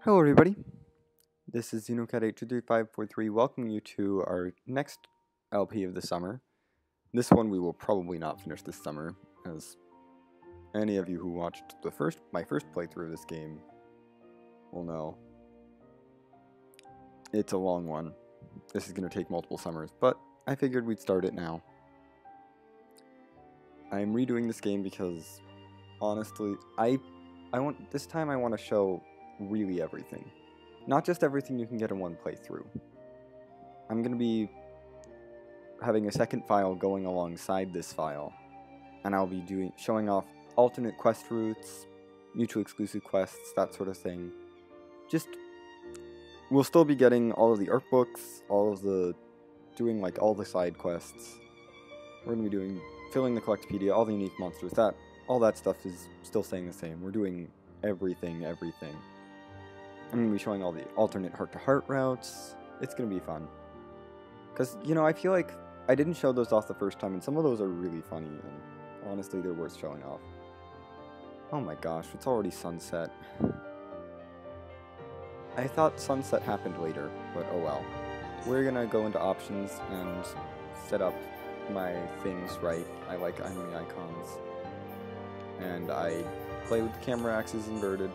Hello everybody, this is Xenocat82353 welcoming you to our next LP of the summer. This one we will probably not finish this summer, as any of you who watched my first playthrough of this game will know. It's a long one. This is going to take multiple summers, but I figured we'd start it now. I'm redoing this game because, honestly, this time I want to show really everything. Not just everything you can get in one playthrough. I'm going to be having a second file going alongside this file, and I'll be showing off alternate quest routes, mutually exclusive quests, that sort of thing. We'll still be getting all of the art books, doing like all the side quests. We're going to be doing, filling the Collectopedia, all the unique monsters, all that stuff is still staying the same. We're doing everything. I'm going to be showing all the alternate heart-to-heart routes. It's going to be fun. Because, I feel like I didn't show those off the first time, and some of those are really funny, and honestly, they're worth showing off. Oh my gosh, it's already sunset. I thought sunset happened later, but oh well. We're going to go into options and set up my things right. I like enemy icons. And I play with the camera axes inverted.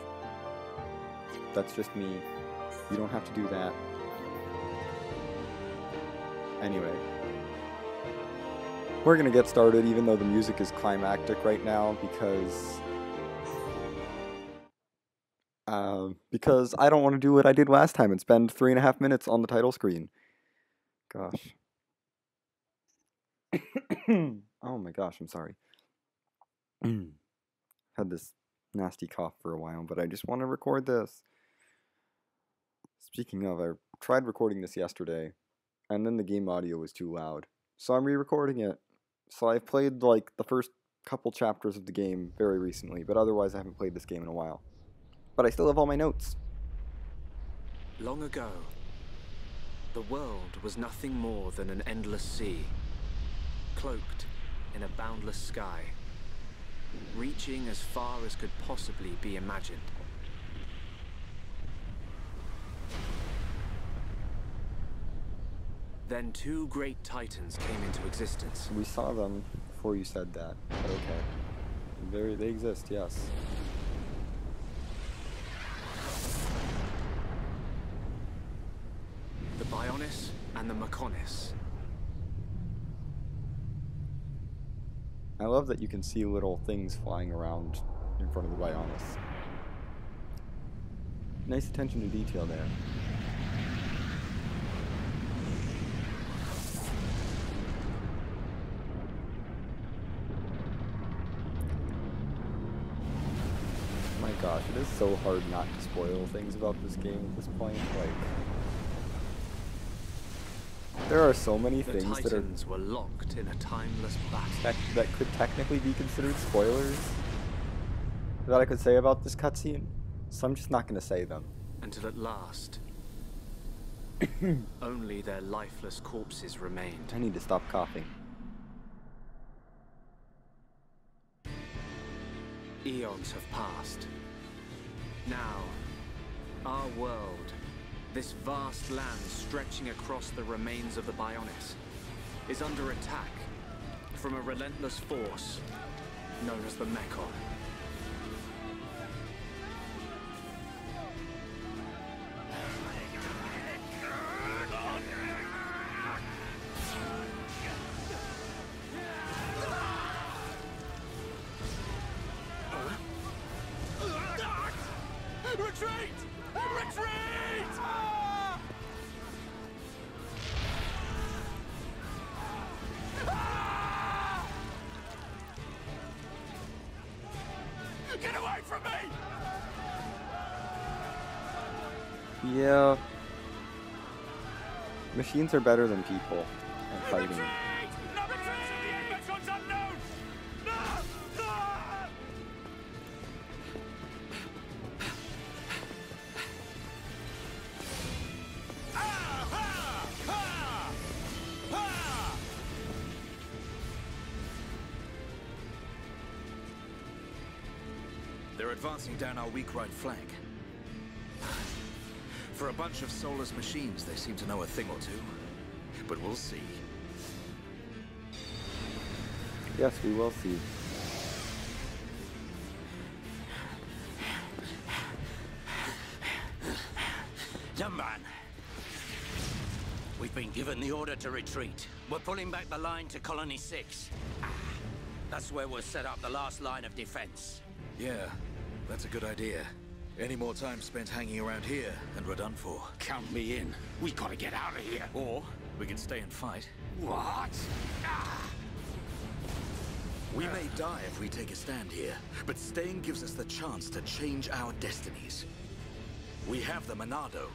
That's just me. You don't have to do that. Anyway. We're gonna get started even though the music is climactic right now because I don't want to do what I did last time and spend 3.5 minutes on the title screen. Gosh. Oh my gosh, I'm sorry. Had this nasty cough for a while, but I just want to record this. Speaking of, I tried recording this yesterday, and then the game audio was too loud, so I'm re-recording it. So I've played, like, the first couple chapters of the game very recently, but otherwise I haven't played this game in a while. But I still have all my notes. Long ago, the world was nothing more than an endless sea, cloaked in a boundless sky, reaching as far as could possibly be imagined. Then two great titans came into existence. We saw them before you said that, but okay. They exist, yes. The Bionis and the Mechonis. I love that you can see little things flying around in front of the Bionis. Nice attention to detail there. My gosh, it is so hard not to spoil things about this game at this point. Like, there are so many things that were locked in a timeless battle that could technically be considered spoilers that I could say about this cutscene, so I'm just not going to say them. Until at last, only their lifeless corpses remained. I need to stop coughing. Eons have passed. Now, our world, this vast land stretching across the remains of the Bionis, is under attack from a relentless force known as the Mechon. Retreat! Retreat! Ah! Ah! Get away from me! Yeah. Machines are better than people at fighting. Retreat! No retreat! The Mechon's unknown! Ah! Ah! They're advancing down our weak right flank. For a bunch of soulless machines, they seem to know a thing or two. But we'll see. Yes, we will see. Dunban, we've been given the order to retreat. We're pulling back the line to Colony 6. That's where we'll set up the last line of defense. Yeah, that's a good idea. Any more time spent hanging around here, and we're done for. Count me in. We gotta get out of here. Or we can stay and fight. What? We may die if we take a stand here, but staying gives us the chance to change our destinies. We have the Monado.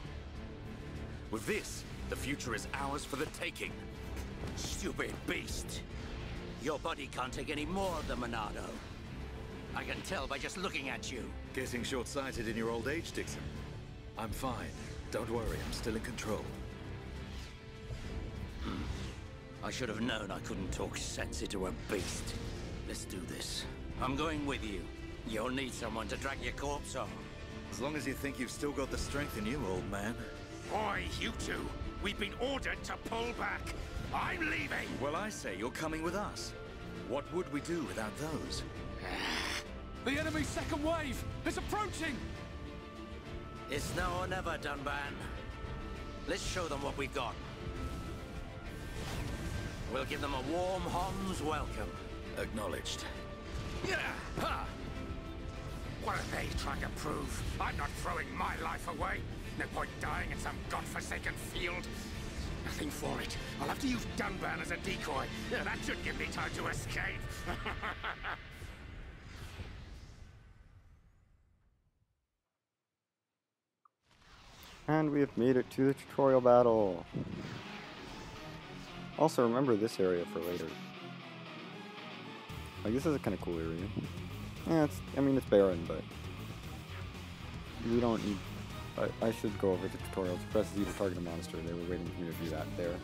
With this, the future is ours for the taking. Stupid beast. Your body can't take any more of the Monado. I can tell by just looking at you. Getting short-sighted in your old age, Dixon. I'm fine. Don't worry, I'm still in control. I should have known I couldn't talk sense into a beast. Let's do this. I'm going with you. You'll need someone to drag your corpse on. As long as you think you've still got the strength in you, old man. Oi, you two! We've been ordered to pull back. I'm leaving! Well, I say you're coming with us. What would we do without those? The enemy's second wave is approaching! It's now or never, Dunban. Let's show them what we've got. We'll give them a warm Hom's welcome. Acknowledged. Yeah! Ha! What are they trying to prove? I'm not throwing my life away. No point dying in some godforsaken field. Nothing for it. I'll have to use Dunban as a decoy. Yeah, that should give me time to escape. And we have made it to the tutorial battle. Also, remember this area for later. Like, this is a kind of cool area. Yeah, I mean, it's barren, but we don't need... I should go over the tutorials. Press Z to target a monster. They were waiting for me to do that there.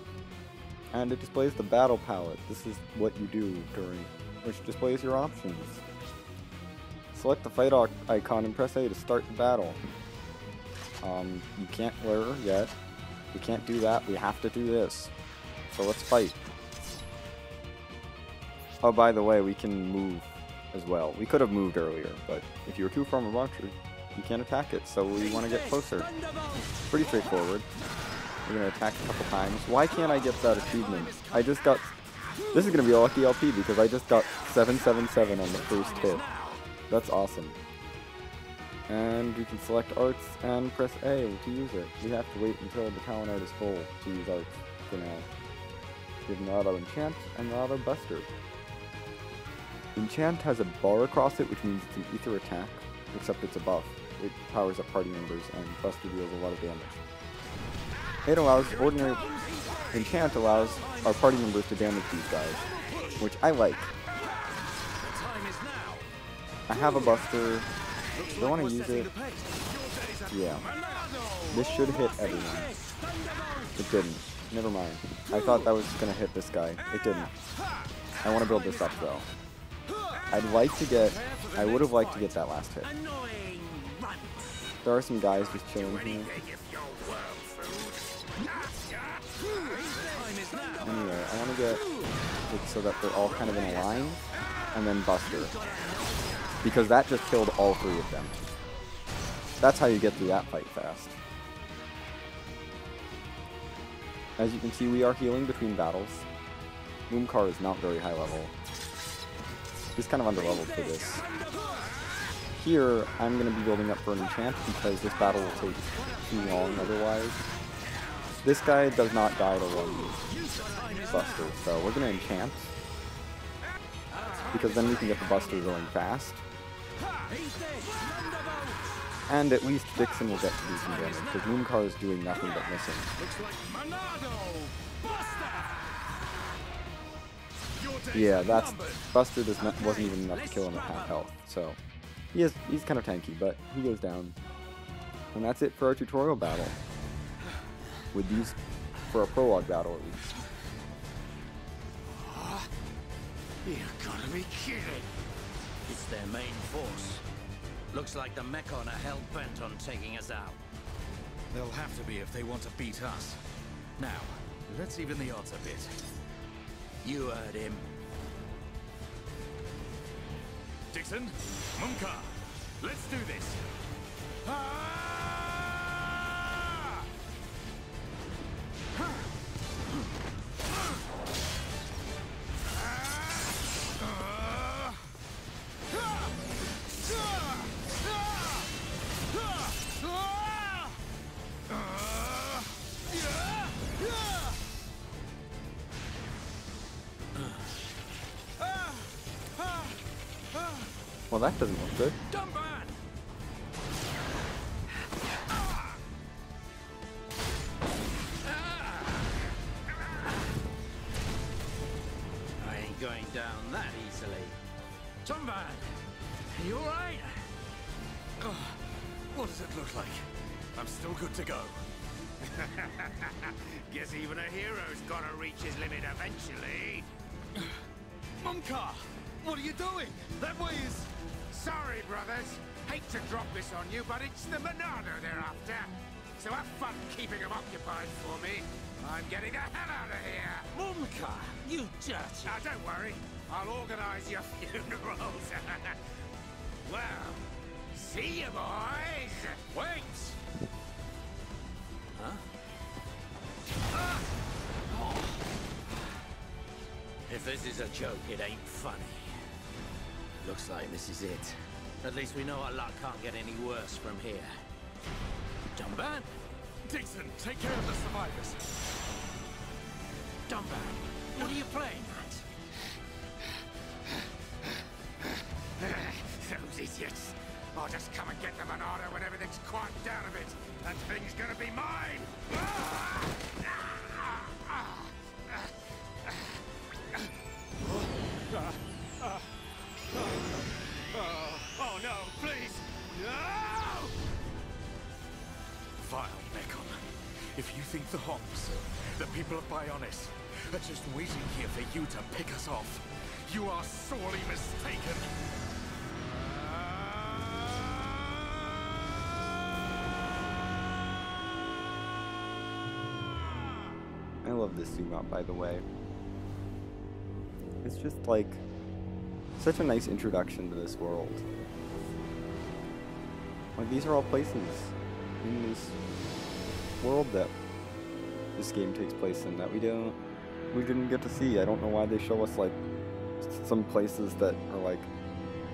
And it displays the battle palette. This is what you do during... which displays your options. Select the fight icon and press A to start the battle. You can't lure yet. We can't do that. We have to do this. So let's fight. Oh, by the way, we can move as well. We could have moved earlier, but if you're too far from a monster, you can't attack it, so we want to get closer. Pretty straightforward. We're going to attack a couple times. Why can't I get that achievement? I just got... This is going to be a lucky LP because I just got 777 on the first hit. That's awesome. And we can select arts and press A to use it. We have to wait until the talent art is full to use arts for now. We have Auto Enchant and Auto Buster. Enchant has a bar across it, which means it's an ether attack, except it's a buff. It powers up party members, and Buster deals a lot of damage. It allows ordinary... Enchant allows our party members to damage these guys, which I like. I have a Buster. Do I want to use it? Yeah. This should hit everyone. It didn't. Never mind. I thought that was going to hit this guy. It didn't. I want to build this up, though. I would have liked to get that last hit. There are some guys just chilling here. Anyway, I want to get it so that they're all kind of in a line, and then Buster. Because that just killed all three of them. That's how you get through that fight fast. As you can see, we are healing between battles. Moomcar is not very high level. He's kind of underleveled for this. Here, I'm going to be building up for an enchant because this battle will take too long otherwise. This guy does not die to one Buster, so we're going to enchant. Because then we can get the Buster going fast. And at least Dixon will get to do some damage, because Mooncar is doing nothing but missing. Yeah, that's... Buster wasn't even enough to kill him at half health, so... He's kind of tanky, but he goes down. And that's it for our tutorial battle. With these... for a prologue battle, at least. You gotta be kidding! It's their main force. Looks like the Mechon are hell-bent on taking us out. They'll have to be if they want to beat us. Now, let's even the odds a bit. You heard him. Dixon, Munka, let's do this. Well, that doesn't look good. I ain't going down that easily. Tumban, you alright? What does it look like? I'm still good to go. Guess even a hero's gotta reach his limit eventually. Munka, what are you doing? That way is... Sorry, brothers. Hate to drop this on you, but it's the Monado they're after. So have fun keeping them occupied for me. I'm getting the hell out of here. Munka, you dirty... Now, don't worry. I'll organize your funerals. Well, see you, boys. Wait! Huh? If this is a joke, it ain't funny. Looks like this is it. At least we know our luck can't get any worse from here. Dumban? Dixon, take care of the survivors. Dumban, what are you playing at? Those idiots. I'll just come and get the Monado when everything's quieted down a bit. That thing's gonna be mine! Oh no, please! No! Vile Mekon. If you think the Homs, the people of Bionis, are just waiting here for you to pick us off, you are sorely mistaken. I love this zoom out, by the way. It's just like such a nice introduction to this world. Like, these are all places in this world that this game takes place in that we didn't get to see. I don't know why they show us like some places that are like,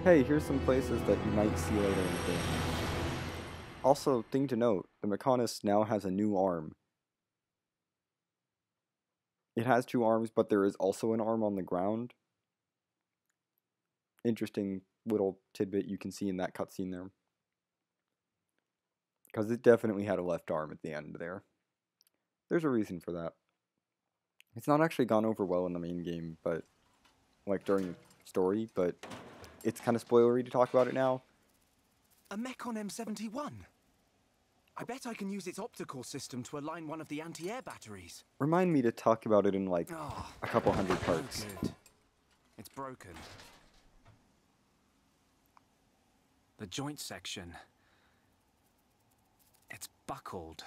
hey, here's some places that you might see later in the game. Also, thing to note, the Mechonis now has a new arm. It has two arms, but there is also an arm on the ground. Interesting little tidbit you can see in that cutscene there. Because it definitely had a left arm at the end there. There's a reason for that. It's not actually gone over well in the main game, but like during the story, but it's kind of spoilery to talk about it now. A Mechon M71? I bet I can use its optical system to align one of the anti-air batteries. Remind me to talk about it in like a couple hundred parts. Oh, good. It's broken. The joint section. It's buckled.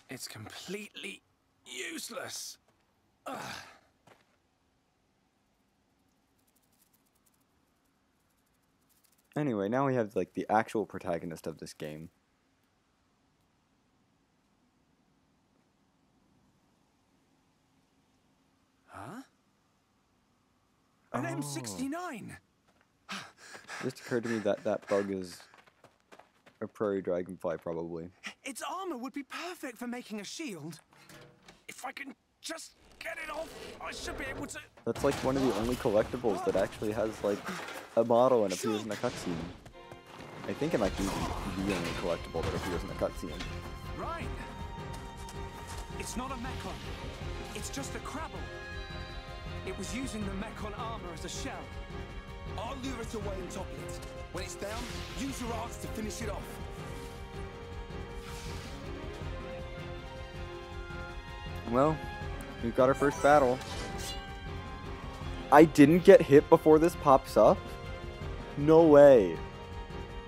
It's completely useless. Ugh. Anyway, now we have like the actual protagonist of this game. Huh? An M69! Just occurred to me that that bug is a prairie dragonfly, probably. Its armor would be perfect for making a shield. If I can just get it off, I should be able to... That's like one of the only collectibles that actually has like a model and appears in a cutscene. I think it might be the only collectible that appears in a cutscene. Right. It's not a Mechon. It's just a Crabble. It was using the Mechon armor as a shell. I'll lure it away and topple it. When it's down, use your arts to finish it off. Well, we've got our first battle. I didn't get hit before this pops up? No way.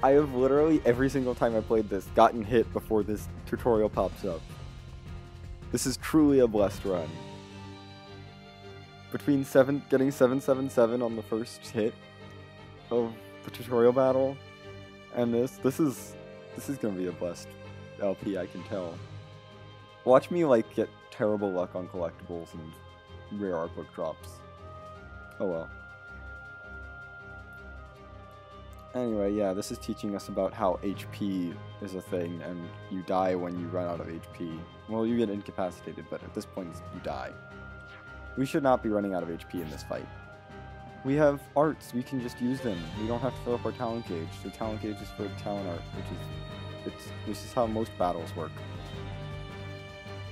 I have literally, every single time I played this, gotten hit before this tutorial pops up. This is truly a blessed run. Between getting 777 on the first hit of the tutorial battle, and this is gonna be a blessed LP, I can tell. Watch me, like, get terrible luck on collectibles and rare art book drops. Oh well. Anyway, yeah, this is teaching us about how HP is a thing, and you die when you run out of HP. Well, you get incapacitated, but at this point, you die. We should not be running out of HP in this fight. We have arts, we can just use them. We don't have to fill up our talent gauge. The talent gauge is for talent art, this is how most battles work.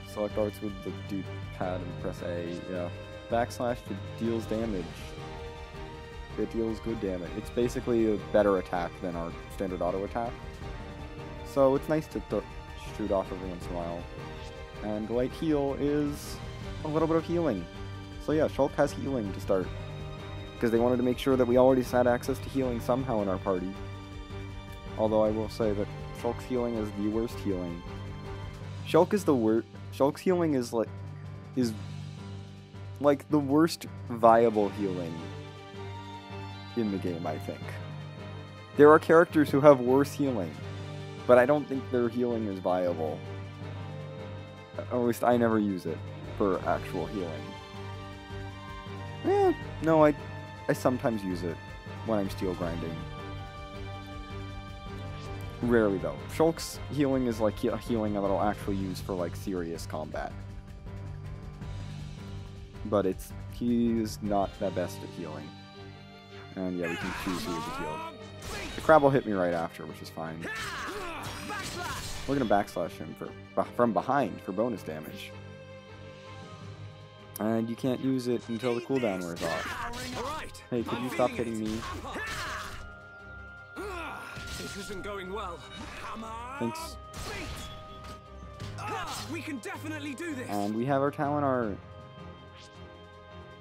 Select arts with the D-pad and press A, yeah. Backslash deals damage. It deals good damage. It's basically a better attack than our standard auto attack. So it's nice to shoot off every once in a while. And light heal is a little bit of healing. So yeah, Shulk has healing to start. Because they wanted to make sure that we already had access to healing somehow in our party. Although I will say that Shulk's healing is the worst healing. Shulk is the worst. Shulk's healing is like the worst viable healing in the game, I think. There are characters who have worse healing, but I don't think their healing is viable. At least I never use it for actual healing. No, I sometimes use it when I'm steel grinding. Rarely though. Shulk's healing is like a healing that I'll actually use for like serious combat. But he's not the best at healing. And yeah, we can choose who to heal. The crab will hit me right after, which is fine. We're gonna backslash him from behind for bonus damage. And you can't use it until the cooldown wears off. Hey, could you stop hitting me? This isn't going well. Thanks. We can definitely do this. And we have our talent art,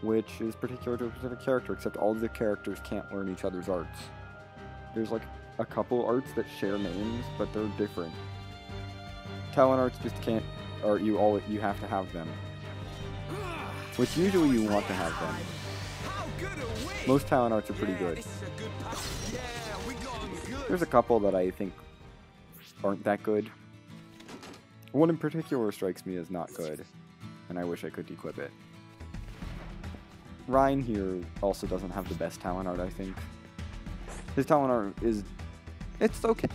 which is particular to a specific character, except all of the characters can't learn each other's arts. There's like a couple arts that share names, but they're different. Talent arts just can't, or you have to have them. Which usually you want to have them. Most talent arts are pretty good. There's a couple that I think aren't that good. One in particular strikes me as not good, and I wish I could equip it. Ryan here also doesn't have the best talent art, I think. His talent art it's okay,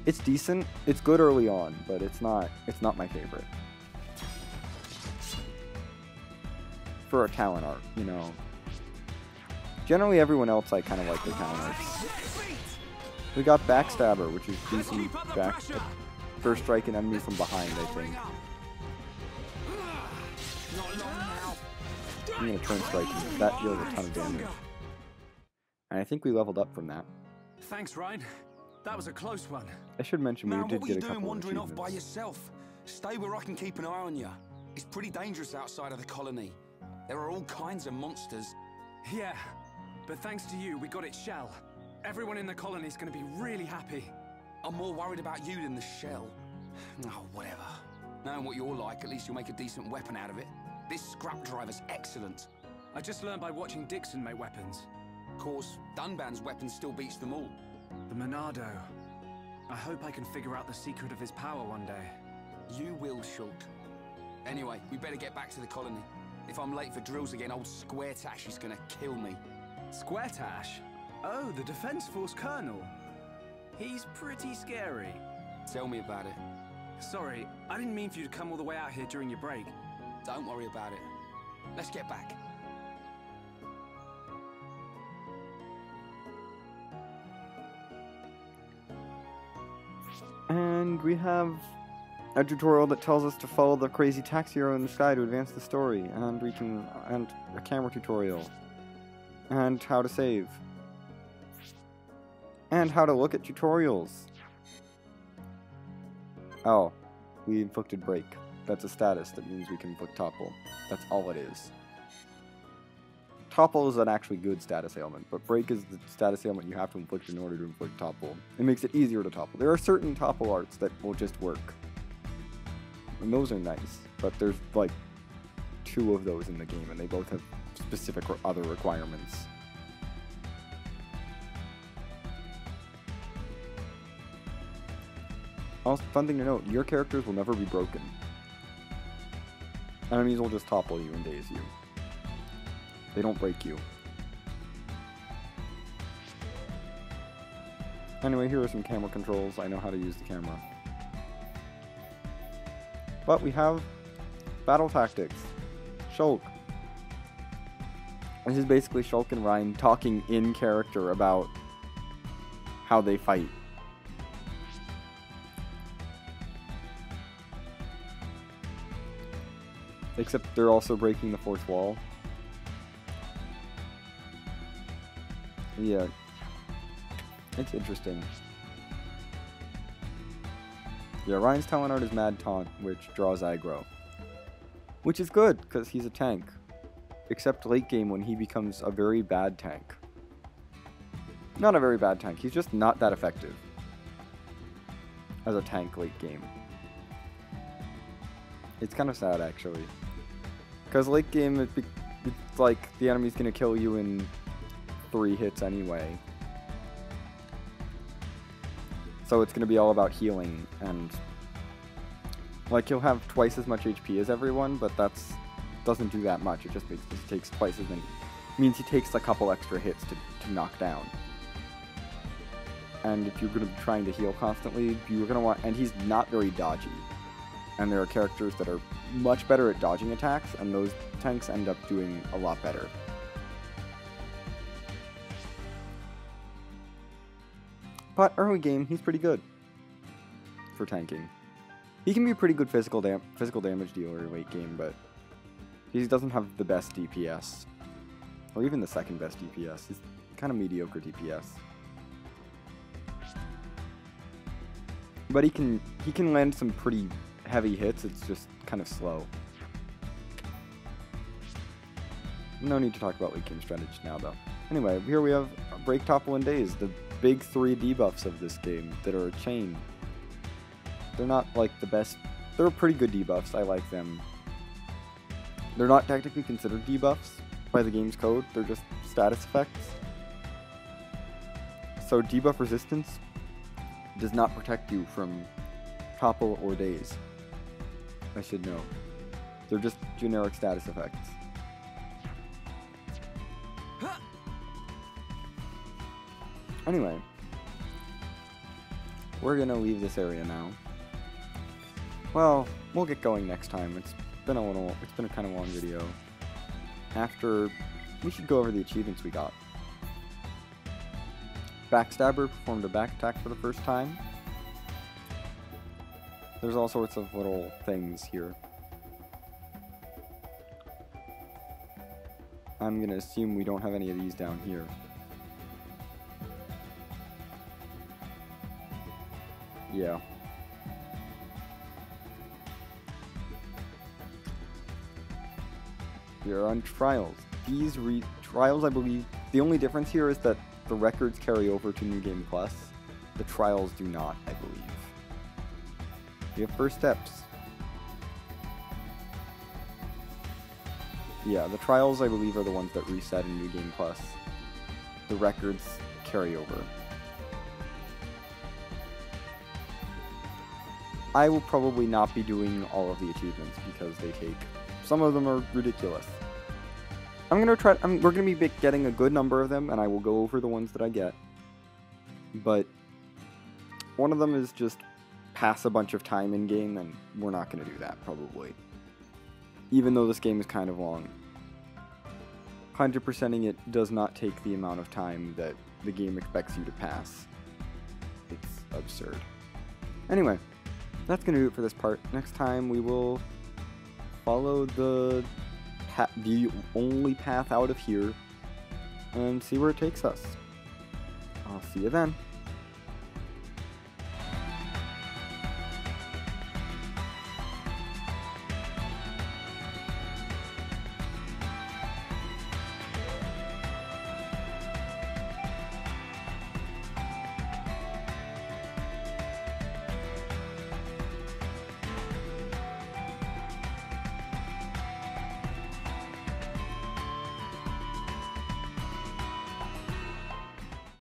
it's decent, it's good early on, but it's not my favorite. For a talent art, you know. Generally everyone else I kind of like their talent arts. We got Backstabber, which is decent for strike an enemy from behind, I think. I'm gonna turn strike him. That deals a ton of damage. And I think we leveled up from that. Thanks, Ryan. That was a close one. I should mention we did get a couple of What are you doing wandering off by achievements. yourself? Stay where I can keep an eye on you. It's pretty dangerous outside of the colony. There are all kinds of monsters. Yeah, but thanks to you, we got its shell. Everyone in the colony's gonna be really happy. I'm more worried about you than the shell. Oh, whatever. Knowing what you're like, at least you'll make a decent weapon out of it. This scrap driver's excellent. I just learned by watching Dixon make weapons. Of course, Dunban's weapon still beats them all. The Monado. I hope I can figure out the secret of his power one day. You will, Shulk. Anyway, we better get back to the colony. If I'm late for drills again, old Square Tash is gonna kill me. Square Tash? Oh, the Defense Force Colonel. He's pretty scary. Tell me about it. Sorry, I didn't mean for you to come all the way out here during your break. Don't worry about it. Let's get back. And we have a tutorial that tells us to follow the crazy taxi hero in the sky to advance the story, and and a camera tutorial, and how to save, and how to look at tutorials. Oh, we inflicted break. That's a status that means we can inflict topple. That's all it is. Topple is an actually good status ailment, but Break is the status ailment you have to inflict in order to inflict Topple. It makes it easier to topple. There are certain Topple arts that will just work. And those are nice, but there's like 2 of those in the game, and they both have specific or other requirements. Also, fun thing to note, your characters will never be broken. Enemies will just topple you and daze you. They don't break you. Anyway, here are some camera controls. I know how to use the camera. But we have battle tactics. Shulk. This is basically Shulk and Rein talking in character about how they fight. Except they're also breaking the 4th wall. Yeah. It's interesting. Yeah, Ryan's talent art is Mad Taunt, which draws aggro. Which is good, because he's a tank. Except late game when he becomes a very bad tank. Not a very bad tank, he's just not that effective. As a tank late game. It's kind of sad, actually. Because late game, it's like the enemy's gonna kill you in 3 hits anyway. So it's gonna be all about healing, and like he'll have twice as much HP as everyone, but doesn't do that much. It just takes twice as many. It means he takes a couple extra hits to knock down. And if you're gonna be trying to heal constantly, you're gonna want. And he's not very dodgy. And there are characters that are much better at dodging attacks, and those tanks end up doing a lot better. But early game, he's pretty good for tanking. He can be a pretty good physical damage dealer late game, but he doesn't have the best DPS, or even the second best DPS. He's kind of mediocre DPS. But he can land some pretty heavy hits. It's just kind of slow. No need to talk about late game strategy now, though. Anyway, here we have Break, Topple, and Daze, the big 3 debuffs of this game that are a chain. They're not like the best. They're pretty good debuffs. I like them. They're not technically considered debuffs by the game's code. They're just status effects. So debuff resistance does not protect you from Topple or Daze. I should know. They're just generic status effects. Anyway, we're gonna leave this area now. Well, we'll get going next time. It's been a kind of long video. We should go over the achievements we got. Backstabber performed a back attack for the first time. There's all sorts of little things here. I'm gonna assume we don't have any of these down here. Yeah. We are on trials. These trials, I believe, the only difference here is that the records carry over to New Game Plus. The trials do not, I believe. We have first steps. Yeah, the trials, I believe, are the ones that reset in New Game Plus. The records carry over. I will probably not be doing all of the achievements because some of them are ridiculous. We're gonna be getting a good number of them, and I will go over the ones that I get. But one of them is just pass a bunch of time in game, and we're not gonna do that probably. Even though this game is kind of long. 100%ing it does not take the amount of time that the game expects you to pass. It's absurd. Anyway, that's going to do it for this part. Next time we will follow the only path out of here and see where it takes us. I'll see you then.